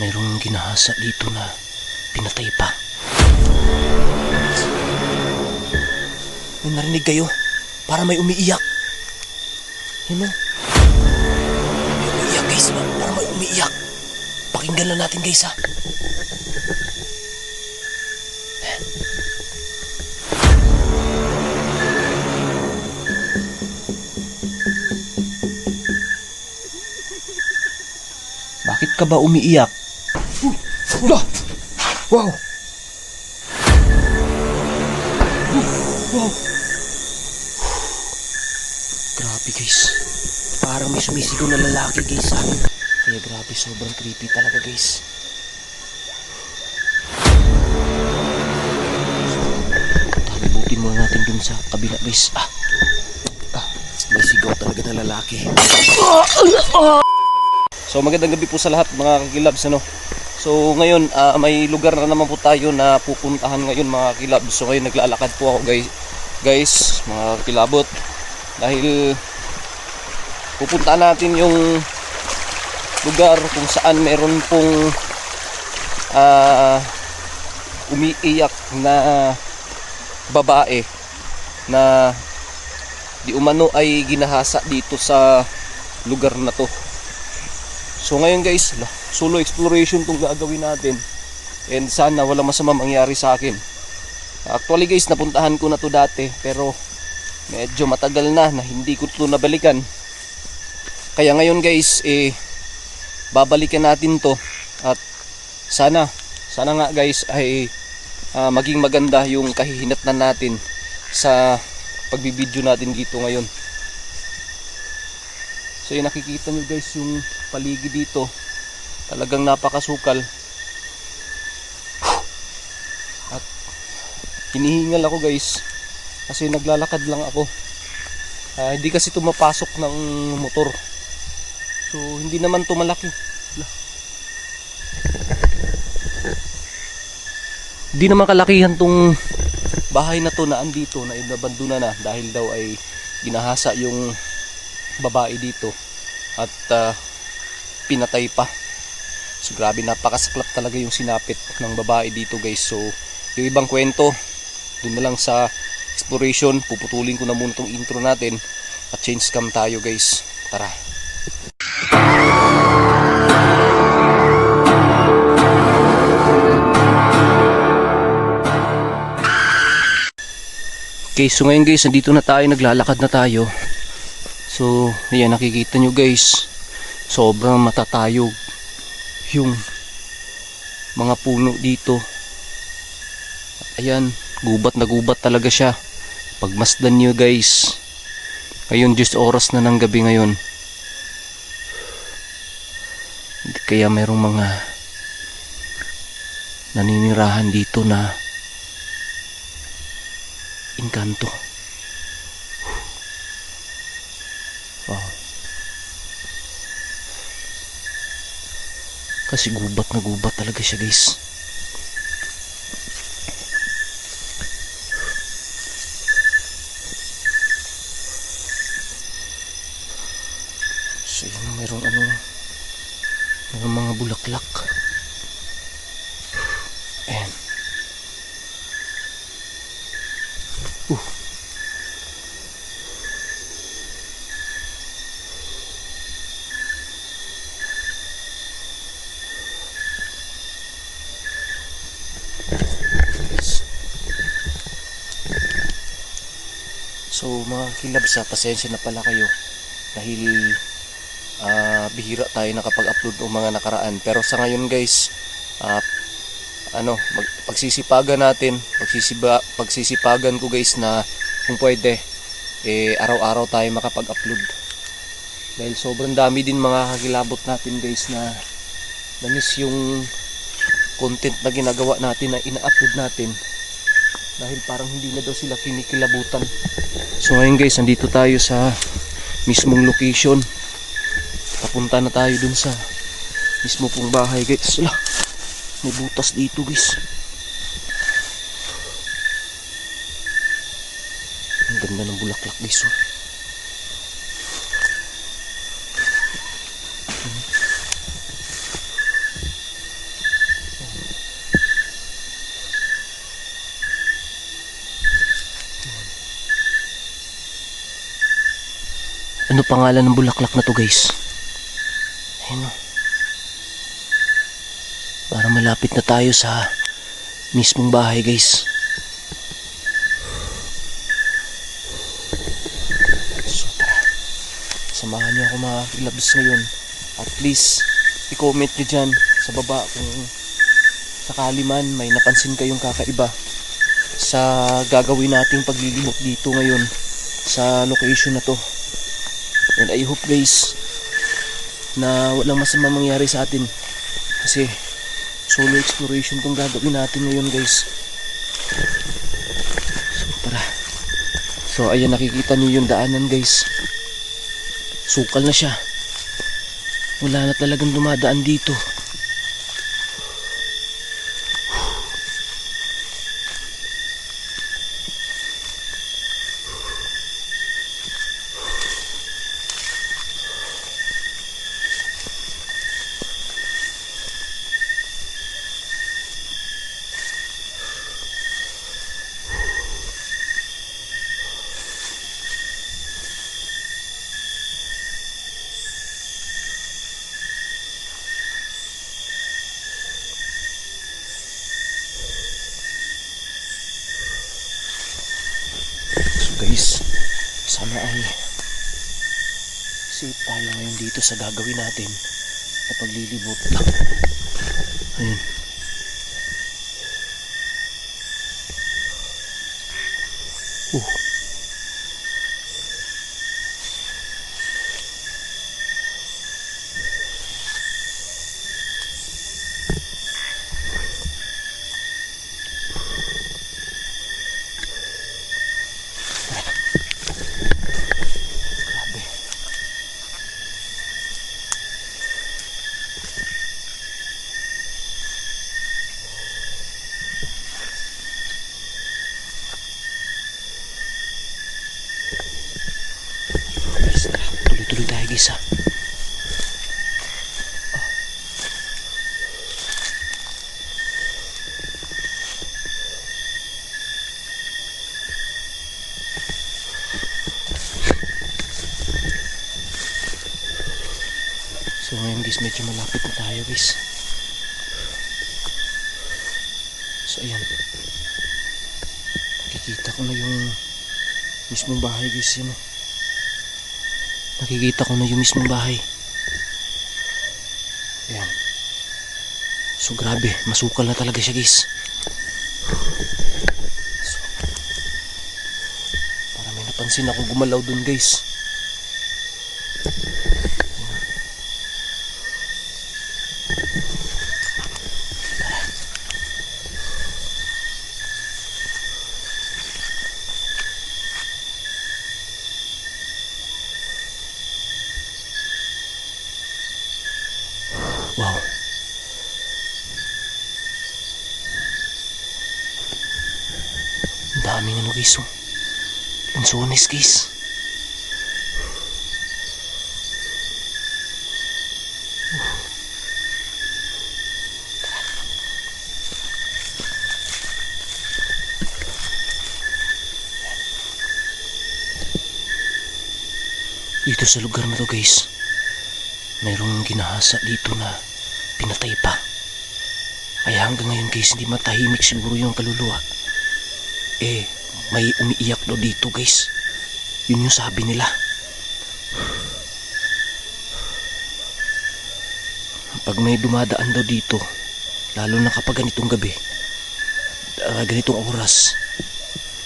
Mayroong ginahasa dito na pinatay pa. May narinig kayo? Para may umiiyak. Ano? May umiiyak guys, para may umiiyak. Pakinggan lang natin guys ha. Bakit ka ba umiiyak? Wow! Wow! Grabe guys. Parang may sumisigaw na lalaki guys ha. Kaya grabe, sobrang creepy talaga guys. Talibutin muna natin dun sa kabila guys. May sigaw talaga na lalaki. So magandang gabi po sa lahat mga kakilabs ano. So ngayon may lugar na naman po tayo na pupuntahan ngayon mga kakilabs. So ngayon naglalakad po ako guys mga kakilabot. Dahil pupuntahan natin yung lugar kung saan meron pong umiiyak na babae na di umano ay ginahasa dito sa lugar na to. So ngayon guys, solo exploration tong gagawin natin. And sana wala masama mangyari sa akin. Actually guys, napuntahan ko na to dati. Pero medyo matagal na hindi ko to nabalikan. Kaya ngayon guys, babalikan natin to. At sana nga guys ay maging maganda yung kahihinatnan natin sa pagbibideo natin dito ngayon. So yung nakikita nyo guys yung paligid dito, talagang napakasukal. At hinihingal ako guys kasi naglalakad lang ako. Hindi kasi ito mapasok ng motor. So hindi naman ito malaki. Hindi naman kalakihan tong bahay na to na andito na inabandona na dahil daw ay ginahasa yung babae dito at pinatay pa. So grabe, napakasaklap talaga yung sinapit ng babae dito guys. So yung ibang kwento dun na lang sa exploration. Puputulin ko na muna tong intro natin at change cam tayo guys. Tara. Okay, so ngayon guys, nandito na tayo, naglalakad na tayo. So, ayan, nakikita nyo guys, sobrang matatayog yung mga puno dito. Ayan, gubat na gubat talaga siya. Pagmasdan nyo guys, ngayon 10 oras na ng gabi ngayon. Kaya merong mga naninirahan dito na engkanto. Wow. Kasi gubat na gubat talaga siya guys. So yun, merong mga bulaklak. Ayan. So mga kilabs, pasensya na pala kayo dahil bihira tayo nakapag-upload ng mga nakaraan. Pero sa ngayon guys, pagsisipagan natin, pagsisipagan ko guys na kung pwede araw-araw tayo makapag-upload. Dahil sobrang dami din mga kakilabot natin guys na miss yung content na ginagawa natin, na ina-upload natin. Dahil parang hindi na daw sila kinikilabutan. So ngayon guys, nandito tayo sa mismong location. Papunta na tayo dun sa mismo pong bahay guys. May butas dito guys. Ang ganda ng bulaklak guys. Ano pangalan ng bulaklak na to, guys? Ayun, oh. Para malapit na tayo sa mismong bahay, guys. So tara, samahan niyo ako mga kilabs ngayon. At please, i-comment nyo dyan sa baba kung sakali man may napansin kayong kakaiba sa gagawin nating paglilibot dito ngayon sa location na to. And I hope, guys, na walang masama mangyari sa atin, kasi solo exploration tong gagawin natin ngayon, guys. So tara. So ayan, nakikita niyo yung daanan, guys. Sukal na siya. Wala na talagang dumadaan dito. Guys, sana ay safe tayo ngayon dito sa gagawin natin na paglilibot. Ayun. Tuloy-tuloy tayo, guys, ha. So ngayon, guys, medyo malapit na tayo, guys. So ayan, nakikita ko na yung mismong bahay, guys. Yun, nakikita ko na yung mismong bahay. Ayan. So grabe, masukal na talaga siya, guys. So, para may napansin akong gumalaw dun, guys. Wow. Ang daming ano, guys, oh. Lansones, guys. Dito sa lugar na to, guys, mayroong ginahasa dito na pinatay pa. Kaya hanggang ngayon, guys, hindi matahimik siguro yung kaluluwa. May umiiyak daw dito, guys. Yun yung sabi nila. Pag may dumadaan daw dito, lalo na kapag ganitong gabi, ganitong oras,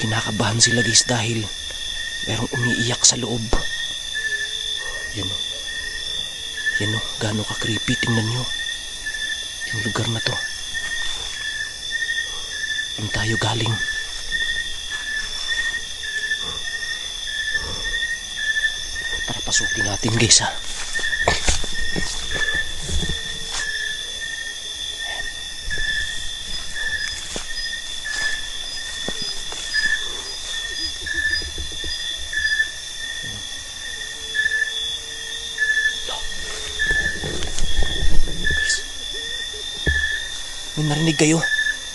kinakabahan sila, guys, dahil mayroong umiiyak sa loob. Yan o. Yan o, gaano ka-creepy. Tingnan nyo yung lugar na to. Saan tayo galing? Tara, pasukin natin, guys, ha. May narinig kayo?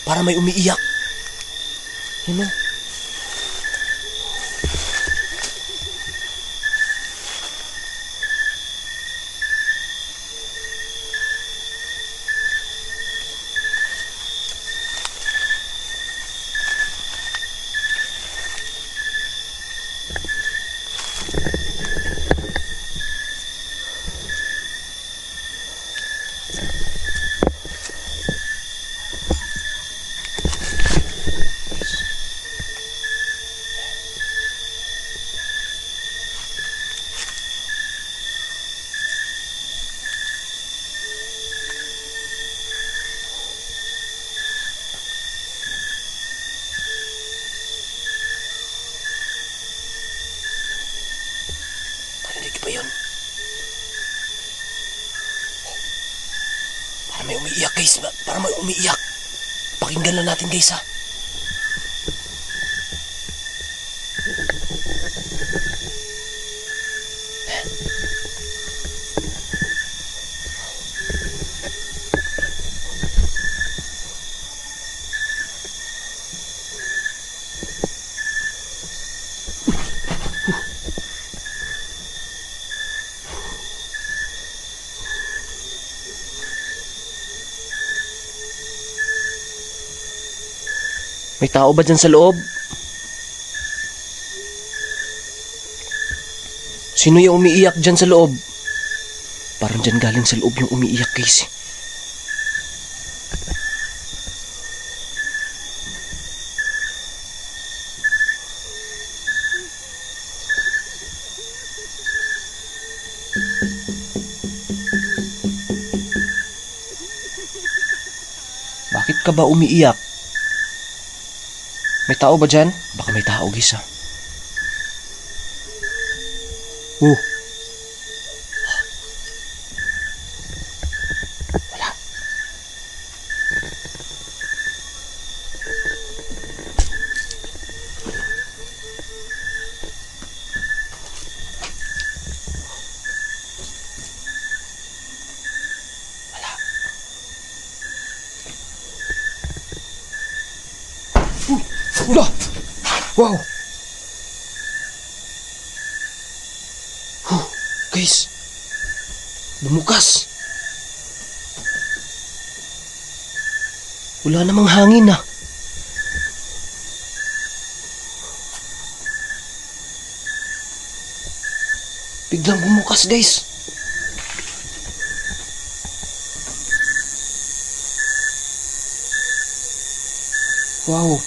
Para may umiiyak. Yun o. may umiiyak guys. Para may umiiyak. Pakinggan lang natin guys ha. May tao ba dyan sa loob? Sino yung umiiyak dyan sa loob? Parang dyan galing sa loob yung umiiyak guys. Bakit ka ba umiiyak? May tao ba dyan? Baka may tao guys ha. Oh. Wala. Wala. Wow. Guys. Bumukas. Wala namang hangin na. Biglang bumukas guys. Wow.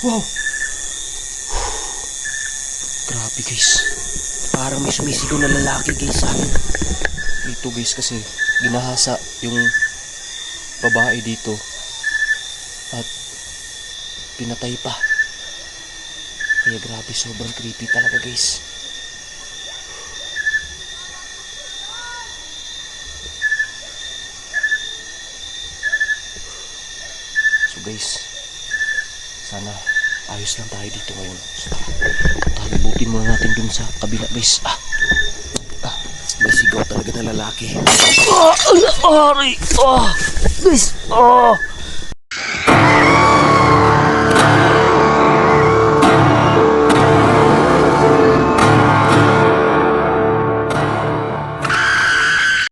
Wow. Grabe guys. Parang may sumisigaw na lalaki guys ha. Dito guys kasi ginahasa yung babae dito. At pinatay pa. Kaya grabe, sobrang creepy talaga guys. So guys, sana ayos lang tayo dito ngayon. So, talibutin muna natin dun sa kabila guys. May sigaw talaga na lalaki. Guys,